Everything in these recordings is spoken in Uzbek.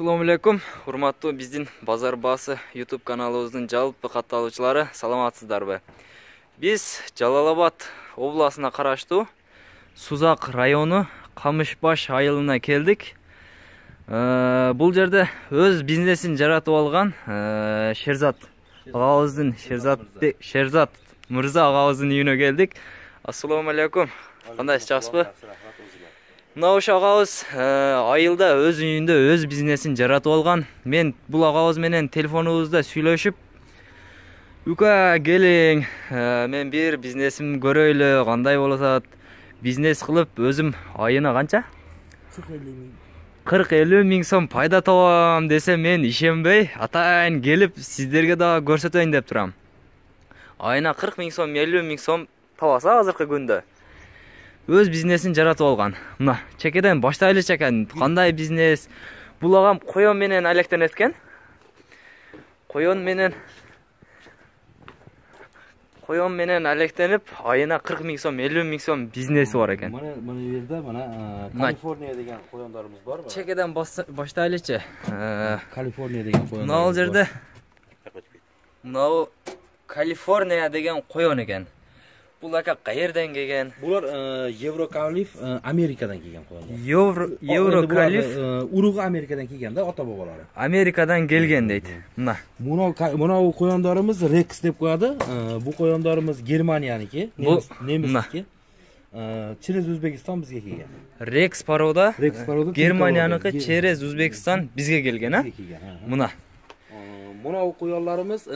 Assalomu alaykum, hurmatli bizning Bozor Basi YouTube kanalımızın жалпы катталуучулары, саламатсыздарбы? Biz Жалал-Абад обласына караштуу Сузак району Камышбаш айылына келдик. Бул жерде өз бизнесин жаратып алган Шерзат агабыздын Шерзат Мырза агабыздын үйүнө келдик. Assalomu alaykum. Кандайсыз, жакшысызбы? Мына агабыз айылда өз үйүндө өз бизнесин жаратып алган. Мен бул агабыз менен телефонубузда сүйлөшүп, "Ука, келиң, мен бир бизнесимди көрөйлү, кандай болот? Бизнес кылып өзүм айына канча? 40-50 миң сом пайда табам" десе, мен ишенбей, атайын келип сиздерге дагы көрсөтөйүн деп турам. Айына 40 миң сом, 50 миң сом табаса азыркы күндө өз бизнесин жаратып алган. Мына чекеден баштайлычы экен. Кандай бизнес? Бул агам коён менен алектенет экен. Коён менен алектенип, айына 40 миң сом, 50 миң сом бизнеси бар экен. Мына жерде Калифорния деген коёндарыбыз бар. Чекеден баштайлычы. Калифорния деген коён. Мына жерде мына Калифорния деген коён экен. Бул ака каерден келген? Булар Еврокалиф Америкадан келген коёндар. Еврокалиф уругу Америкадан келген да, ата бабалары. Америкадан келген дейт. Мына коёндарыбыз Рекс деп коёду. Бу коёндарыбыз Германияники, немистики. Через Өзбекистан бизге келген. Рекс порода Германияныкы через Өзбекистан бизге келген, а? Мына коёндарыбыз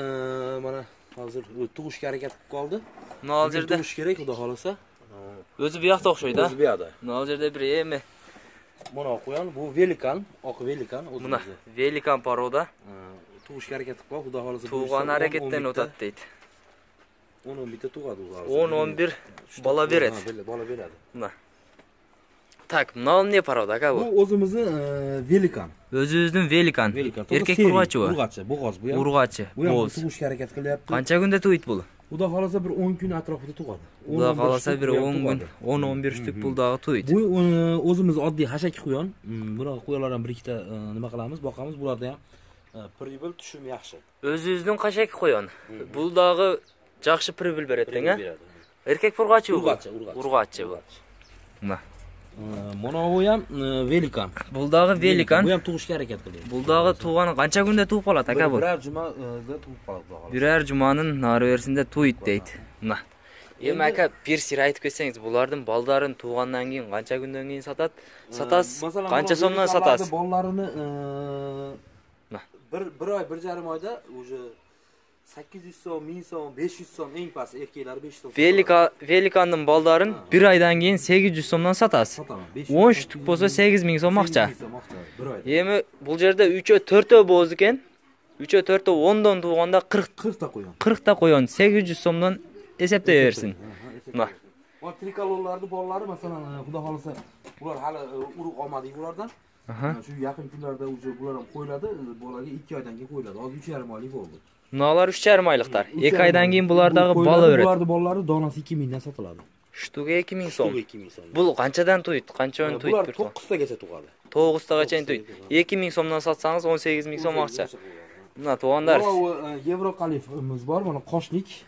мана азыр тугушка аракет кылып калды. Мына жерде тугуш керек, Кудай кааласа. Өзү биякта окшойт, да? Өзү биякта. Мына жерде бир эме. Мына коён, бу великан, ак великан. Мына великан порода. Тугушка аракет кылып калды, Кудай кааласа. Тууган аракеттен отат дейт. 10-11 тугады узар. 10-11 бала берет. Бала берет. Мына. Так, мына эмне порода ака бу? Бу өзүмүздүн великан. Өзүбүздүн великан. Эркек ургачы бу? Ургачы, боз бу. Ургачы, боз. Тугушка аракет кылыпты. Канча күндө туйт бул? Кудай кааласа бир 10 күн атрафында тугады. Кудай кааласа бир 10 күн, 10-11 штук бул дагы туйт. Бу өзүмүз оддий хашак коён. Бирок коёнлардан бир-ikkita nima кыламыз, бакамыз, буларда ham прибыль түшүм жакшы. Өзүбүздүн кашак коён. Бул дагы жакшы прибыль берет тең, а? Эркек ургачы бу? Ургачы бу. Мына. Мына бу ham великан. Бул дагы великан. Бу ham тугушка аракет кылды. Бул дагы тууганы канча күндө тууп калат ака бу? Бирер жумада тууп калат. Бирер жуманын нары берисинде туйт дейт. Мына. Эми ака бир сир айтып кетсеңиз, булардын балдарын туугандан кийин канча күндөн кийин сатасыз? Канча сомдон сатасыз? Балдарыны bir ay, 1,5 ayda уже 800 сом, 1000 сом, 500 сом, эң пас эркектер 500 сом. Великандын балдарын bir aydan кийин 800 сомдон сатасыз. 10 штук болсо 8000 сом акча. Эми бул жерде 3-4 боз экен. 3-4 10дон тууганда 40 та коён. 40 та коён 800 сомдон эсептей берсин. Мына. Триколорларды баллары, masalan, Кудай кааласа, булар хали урук алмады булардан. Şu yakın günlerde bular koyuladı, bolagi 2 aydan keyin koyuladı. Az 3,5 aylık oldu. Mınalar 3,5 aylıklar. 2 aydan keyin bulardagı bala öret. Bulardı ballары donası 2 mingdan satılады. Ştuga 2 ming so'm. 2 ming so'm. Bul qanchadan to'yt? Qanchadan to'yt? Bular 9 tagacha tug'adi. 9 tagacha to'yt. 2 ming so'mdan satsangiz 18 ming so'm akcha. Mına tuğanlar. Bu Evrokalifimiz var, mana qoshlik.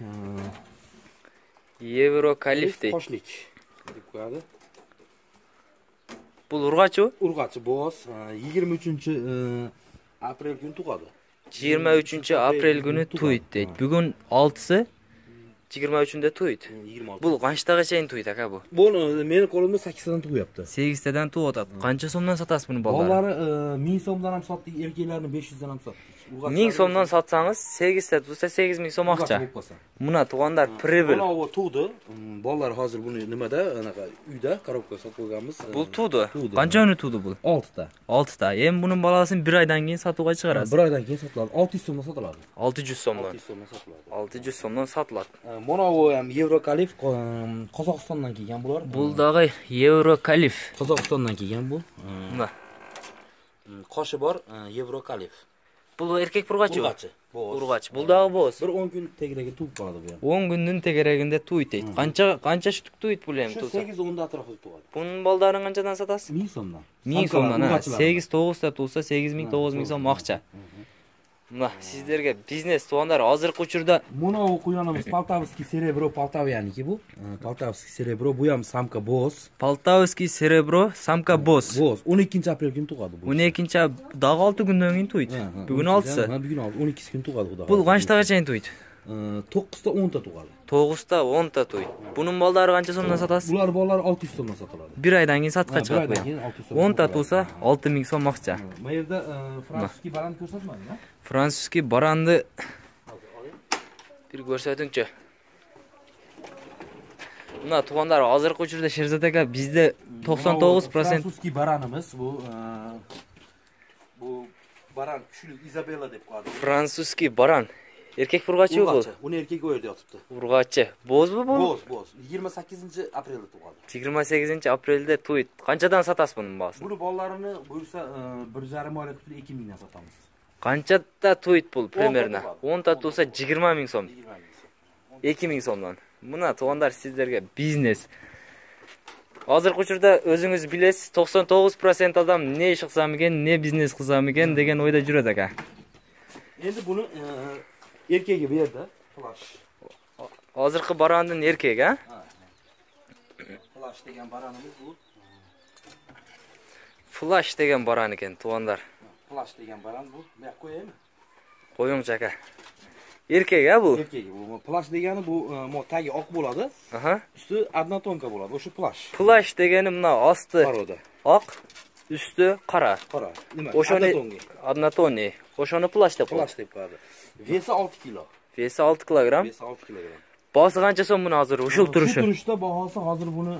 Evrokalif deydi. Qoshlik deb qo'yadi. Bul urg'achi? Urg'achi boz 23 aprel kuni tug'adi. 23 aprel kuni to'yt deydi. Bugun 6-sı 23'ünde to'yt. Bul qanchagacha to'yt aka bu? Bu meni qo'limda 8 tadan tug'yapti. 8 tadan tug'yapti. Qancha so'mdan satasiz buni bolalar? Bolalar 1000 so'mdan ham sotdik, erkaklarni 500 dan ham sotdik. 1000 so'mdan satsangiz 8 ta tutsa 8 ming so'm akcha. Muna tug'anlar pribel. Mana bu tug'di. Bolalar hozir buni nimada, anaqa uyda korobka sotib qo'yganmiz. Bu tug'di. Qancha uni tug'di bu? 6 ta. 6 ta. Endi buning balasini 1 aydan keyin sotuvga chiqarasiz. 1 aydan keyin sotiladi. 600 so'mdan sotiladi. 600 so'mdan. 600 so'mdan sotiladi. Mana bu ham Evrokalif Qozog'istondan kelgan bular. Bu dag'i Evrokalif. Qozog'istondan kelgan bu. Mana. Qoshi bor Evrokalif. Bu erkek purg'achi. Urg'achi. Urg'achi. Bu dag'i bo'z. Bir 10 kun tegiragi tug'ib qoladi bu ham. 10 kunning tegeragida to'yt deydi. Qancha shtuk to'yt bu ham Shu to'sa? 8-10 da atrofida tug'adi. Buning boldarini qanchadan sotasiz? 1000 so'mdan. 1000 so'mdan. 8-9 ta to'sa 8000 9000 so'm ақша. Mana sizlarga biznes to'g'onlar hozirgi uchurda Buni quyonimiz Poltavskiy Serebro Poltavyaniki bu. Poltavskiy Serebro bu ham samka boz. Poltavskiy Serebro samka boz. Boz 12 aprel kuni tug'adi bu. 12 dag'i 6 kundan keyin to'ydi. Bugun 6si. Ha, bugun 12 kun tug'adi xudo. Bu qanchagacha to'ydi? 9 ta 10 ta tug'adi. 9 ta 10 ta to'ydi. Buning bollari qancha so'mdan sotasiz? Bular bolalar 600 so'mdan sotiladi. Bir oydan keyin sotqa chiqadi bu. 10 ta to'sa 6000 so'm ақша. Bu yerda fransuskiy baran ko'rsatmading, ha? Fransuskiy baranni bir ko'rsatingchi. Mana to'g'onlar hozirgi uchurda Sherzod aka bizda 99% fransuskiy baranimiz bu baran kuchli Izabella deb qo'yadi. Fransuskiy baran. Erkek purg'achi bu. Uni erkek u yerda yotibdi. Urg'achi. Bozmi bu? Boz. 28 aprelda tug'adi. 28 aprelda to'ydi. Qanchadan sotasiz buning bahosini? Buni bollarini buyursa 1,5 oylik qilib 2000 dan sotamiz. Qanchada to'ydi pul примерно? 10 ta to'sa 20 ming so'm. 2000 so'mdan. Buna to'g'onlar sizlarga biznes. Hozirgi uchurda o'zingiz bilasiz, 99% odam ne ish qilsam ekan, ne biznes qilsam ekan degan o'yda yuradi aka. Endi buni erkagi bu yerda flash. Hozirgi baranning erkagi, ha? Flash degan baranimiz bu. Flash degan baran ekan, to'g'onlar. Flash degan baran bu. Bu yoqqa qo'yaymi? Qo'yingchi aka. Erkak a bu? Erkagi bu. Flash degani bu tagi oq bo'ladi. Aha. Usti однотонка bo'ladi. O'sha flash. Flash degani mana osti Paroda. oq, usti qora. Qora. Nima? O'shani однотонный. O'shani flash deb qo'yadi. Flash deb qo'yadi. Vesi 6 kilo. Vesi 6 kilogramm. Vesi 6 kilogramm. Bosi qancha so'm buni hozir? Ushul turishi. Shu turishda bahosi hozir buni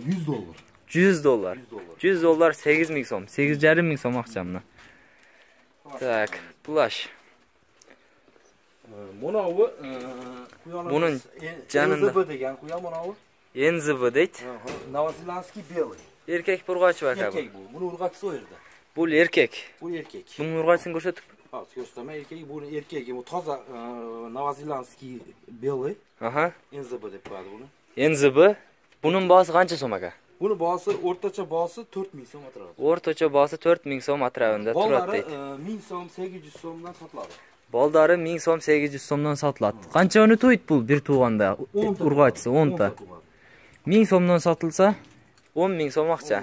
100 dollar. 100 dollar. 100 dollar 8000 so'm. 8,5 ming so'm ақшамni. Так, flash. Bunovi Buning janында NZB degan quyon bunovi. NZB deydi. Novozelandskiy belый. Erkak purg'achi aka bu. Erkak bu. Buni urg'achisi o yerda. Bu erkak. Bu erkak. Buni urg'achisini ko'rsatib. Hozir ko'rsataman, erkak buni erkagi. Bu toza novozelandskiy belый. Aha. NZB deb qo'yadi buni. NZB. Buning bahosi qancha so'm aka? Buni bahosi o'rtacha bahosi 4000 so'm atrofida. O'rtacha bahosi 4000 so'm atrofida turadi deydi. 1000 so'm, 800 so'mdan sotiladi. Boldari 1000 so'm 800 so'mdan sotiladi. Qancha uni to'ydi pul bir tug'anda? Urg'achisi 10 ta. 1000 so'mdan sotilsa 10000 so'm ақша.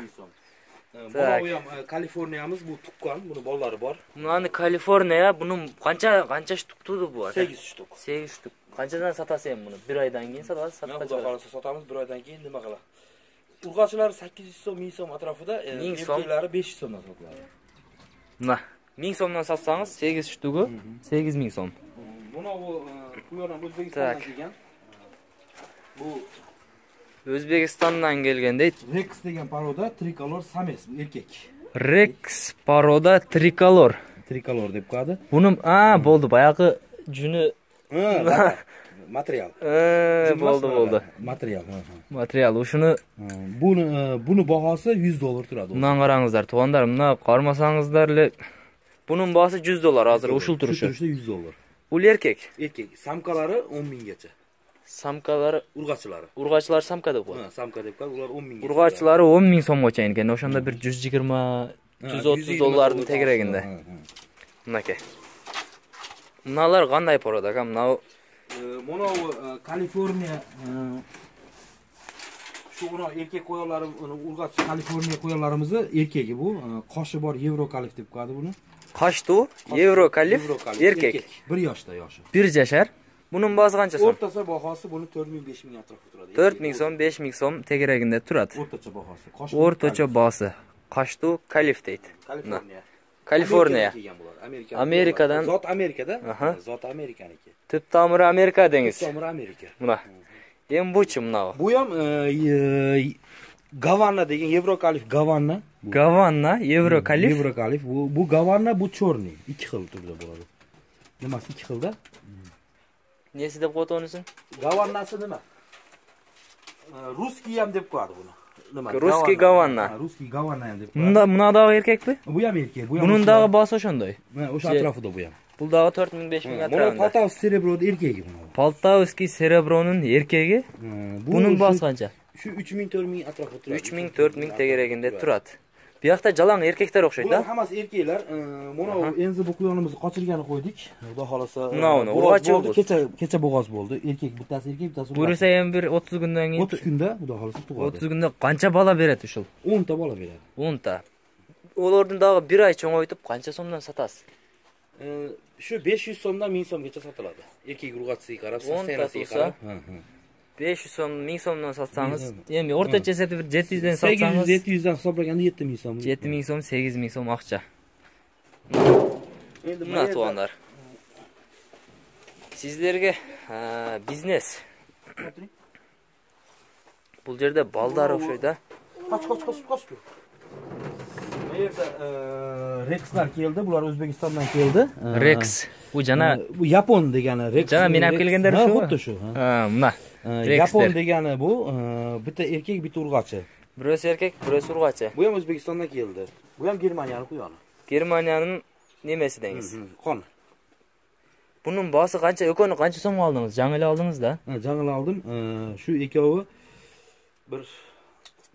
Bu ham Kaliforniyamiz bu tuqqan, buni bolalari bor. Buni Kaliforniya, buni qancha shtuk turdi bu aka? 8 shtuk. 8 shtuk. Qanchadan sotasiz ham buni? Bir oydan keyin sotasiz, Xudo xolasa sotamiz, bir oydan keyin nima qiladi? Urg'achilar 800 so'm, 1000 so'm atrofida, erkaklari 500 so'mdan sotiladi. Mana 1000 so'mdan sotsangiz 8 shtugi 8000 so'm. Buni quyonam O'zbekistondan kelgan. Bu O'zbekistondan kelgan deydi. Rex degan paroda tricolor samец, bu erkak. Rex paroda tricolor. Tricolor deb qo'yadi. Buni bo'ldi, boyagi juni material. Bo'ldi. Material. Material. O'shuni buni bahosi 100 dollar turadi. Bundan qarangizlar, to'g'onlar, buni qarmasangizlar, buning bahosi 100 dollar hozir ushul turishi. Turishda 100 dollar. Bu erkak. Erkak. Samkalari 10 minggacha. Samkalari, urg'achilar samka deb qo'yadi. Ha, samka deb qo'yadi. Ular 10 mingga. Urg'achilari 10 ming so'mgacha ekan. O'shanda bir 120 130 dollarning tegragida. Bunaka. Bunalar qanday poroda aka? Mana Kaliforniya shu erkak qo'yonlari, urg'achi Kaliforniya qo'yonlarimizni erkagi bu. Qoshi bor Yevrokalif deb qo'yadi buni. Qoshtu Yevrokalif erkak. 1 yoshda yoshi. 1 yashar. Buning bahosi qancha so'm? O'rtacha bahosi buni 4000-5000 atrofida turadi. 4000 so'm, 5000 so'm tegragida turadi. O'rtacha bahosi. O'rtacha bahosi. Qoshtu Kalif deydi. Kaliforniya. Amerikadan. Zot Amerikada. Zot Amerikaniki. Tip tomiri Amerika dengiz. Tomiri Amerika. Mana. Ham buchi mana. Bu ham Gavanna degan Yevrokalif Gavanna. Gavanna, Yevrokalif. Yevrokalif. Bu Gavanna, bu chorniy. 2 xil turda bo'ladi. Nimasi 2 xilda? Nesi deb qo'ydi unisi? Gavannasi nima? Ruskiy ham deb qo'yadi buni. nima? Ruskiy Gavanna. Ruskiy Gavanna ham deb. Bunda dagı erkekmi? Bu ham erkek, bu ham. Bunun dagı bası oşondoy. O'sha atrofida bu ham. Bu dagı 4000-5000 Buni atrofida. Poltavskiy Serebro'ning erkagi buni. Poltavskiy Serebro'nun erkegi. Bunun bası qancha? Shu 3000-4000 atrofida turadi. 3000-4000 tegeraginde turadi. Bu yoqda jalan erkeklar o'xshaydi. Bular hammasi erkaklar. Mana endi bu quyonimizni qochirgani qo'ydik. Xudo xolasa. Mana urg'och bo'ldi. Kecha bo'g'oz bo'ldi. Erkak bittasi erkak, bittasi Bu esa ham bir 30 kundan keyin 30 kunda xudo xolasa tug'adi. 30 kunda qancha bola beradi ushul? 10 ta bola beradi. 10 ta. Ulardan dagı 1 oy cho'ng'aytib qancha so'mdan sotasiz? Shu 500 so'mdan 1000 so'mgacha sotiladi. Erkak urg'ochisiga qarab, 10 ta sanasiga tursa, qarab. 500 so'm, 1000 so'mdan sotsangiz, endi o'rtacha bir 700 dan sotsangiz, 800 dan hisoblaganda 7000 so'm. 7000 so'm, 8000 so'm ақша. Endi Muna tuğanlar. Sizlerge biznes. Бұл жерде балдар o'xshaydi. Qoch. Bu yerda Rexlar keldi, bular O'zbekistondan keldi. Rex. Bu jana bu Yapon degani Rex. Jana men olib kelganlar shu. Xuddi shu. Mana. Yapon degani bu bitta erkak, bitta urg'ochi. Birisi erkak, birisi urg'ochi. Bu ham O'zbekistondan keldi. Bu ham Germaniyani quyoni. Germaniyaning nemesi dengiz? Qon. Bunun bası qancha, o'koni qancha so'mga oldingiz? Jangili oldingiz-da? Jangili oldim. Shu ikkovi bir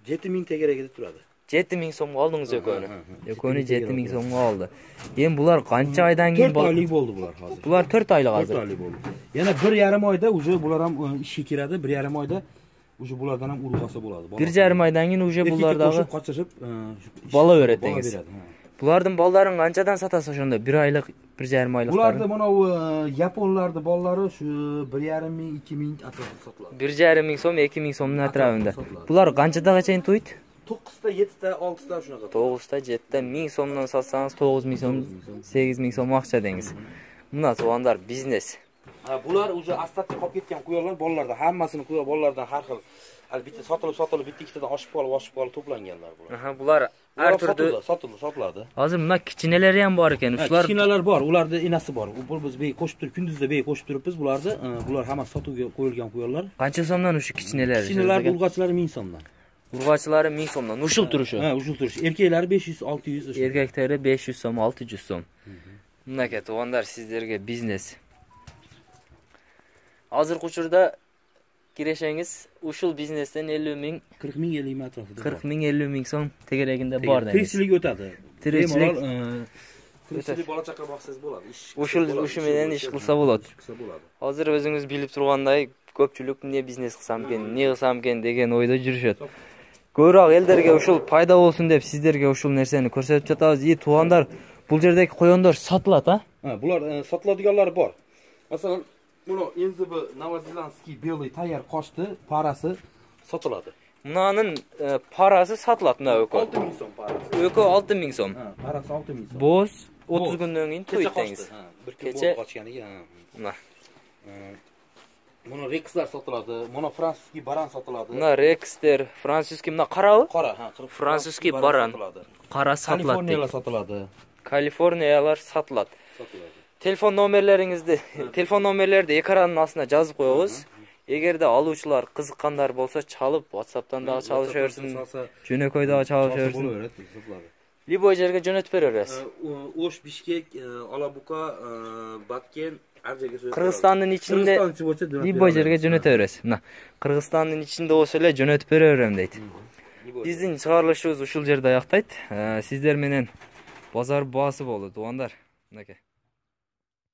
7000 tegeragida turadi. 7000 so'mga oldingiz o'koni. O'koni 7000 so'mga oldi. Endi bular qancha oydan keyin 4 oylik bo'ldi bular hozir. Bular 4 oylik hozir. 4 oylik bo'ldi. Yana 1,5 oyda uje bular ham ishga kiradi. 1,5 oyda uje bulardan ham urug'asa bo'ladi. 1,5 oydan keyin uje bulardagi qochirib bola o'rgatdingiz. Bulardan bolalarni qanchadan sotasiz o'shanda? 1 oylik, 1,5 oyliklar. Bularda mana u yaponlarning bolalari shu 1,5 ming, 2000 atrofida sotiladi. 1,5 ming so'm, 2000 so'mning atrofida. Bular qanchadagacha to'ydi? 9 ta, 7 ta, 6 ta shunaqa. 9 ta, 7 ta 1000 so'mdan sotsangiz 9000 so'm, 8000 so'm ақша dengiz. Buna tuğanlar biznes. Bular uje aslatga qolib ketgan quyonlar bolalarda hammasini quyon bolalardan har xil albatta sotilib bitta ikkitadan oshib qolib to'planganlar bular. Bular har turda sotiladi. Hozir buna kichkinalari ham bor ekan. Shular kichkinalar bor, ularda enasi bor. Biz bey qo'shib turib, kunduzda bey qo'shib turibmiz bularni. Bular hammasi sotuvga qo'yilgan quyonlar. Qancha so'mdan o'sha kichkinalar? Kichkinalar urg'ochlari 1000 so'mdan. Urg'ochlari 1000 so'mdan. Ushul turishi. Ushul turishi. Erkaklari 500-600 o'sha. Erkaklari 500 so'm, 600 so'm. Bunaka tuğanlar sizlarga biznes. Hozir quchurda kirashangiz ushul biznesdan 50 ming, 40 ming, 50 ming atrofida. 40 ming, 50 ming so'm tegaragida bor deymiz. Tirikchilik o'tadi. Tirikchilik bola chaqa boqsangiz bo'ladi. Ushu bilan ish qilsa bo'ladi. Hozir o'zingiz bilib turganday ko'pchilik ne biznes qilsam ekan, ne qilsam ekan degan o'yda yurishadi. Ko'proq ellarga ushul foyda bo'lsin deb sizlarga ushul narsani ko'rsatib жатабыз. Tuğanlar, bu yerdagi qo'yonlar sotiladi, ha? Bular sotiladiganlari bor. Masalan, buni endi bu Novozelandskiy belый tayyor qochdi, parasi sotiladi. Bunaning parasi sotiladi, mana o'ko. 6000 so'm parasi. O'ko 6000 so'm. Parasi 6000 so'm. Bo'z 30 kundan keyin to'ydangiz. Bir kecha qochganiga. Mana. Buni Rexlar sotiladi. Buni fransuskiy baran sotiladi. Mana Rexler, fransuskiy, mana qaravi? Qora, fransuskiy baran. Qara sotiladi. Kaliforniyalar sotiladi. Kaliforniyalar sotiladi. Telefon nomerlaringizni, telefon nomerlerini ekranning ostuna yozib qo'yamiz. Agarda oluvchilar qiziqqanlar bo'lsa, chalib WhatsAppdan da chalashaversin. Jo'nakoyda chalashaversin. Liboy yerga jo'natib berasiz. O'sh, Bishkek, Alabuka, Batken, Qirg'izistonning ichida Liboy yerga jo'nataverasiz. Mana Qirg'izistonning ichida bo'lsa-la jo'natib beraveram deydi. Bizning chiqarilishimiz ushul yerda yoqtaydi. Sizlar menen bozor bosi bo'ldi, tuğanlar. Naka.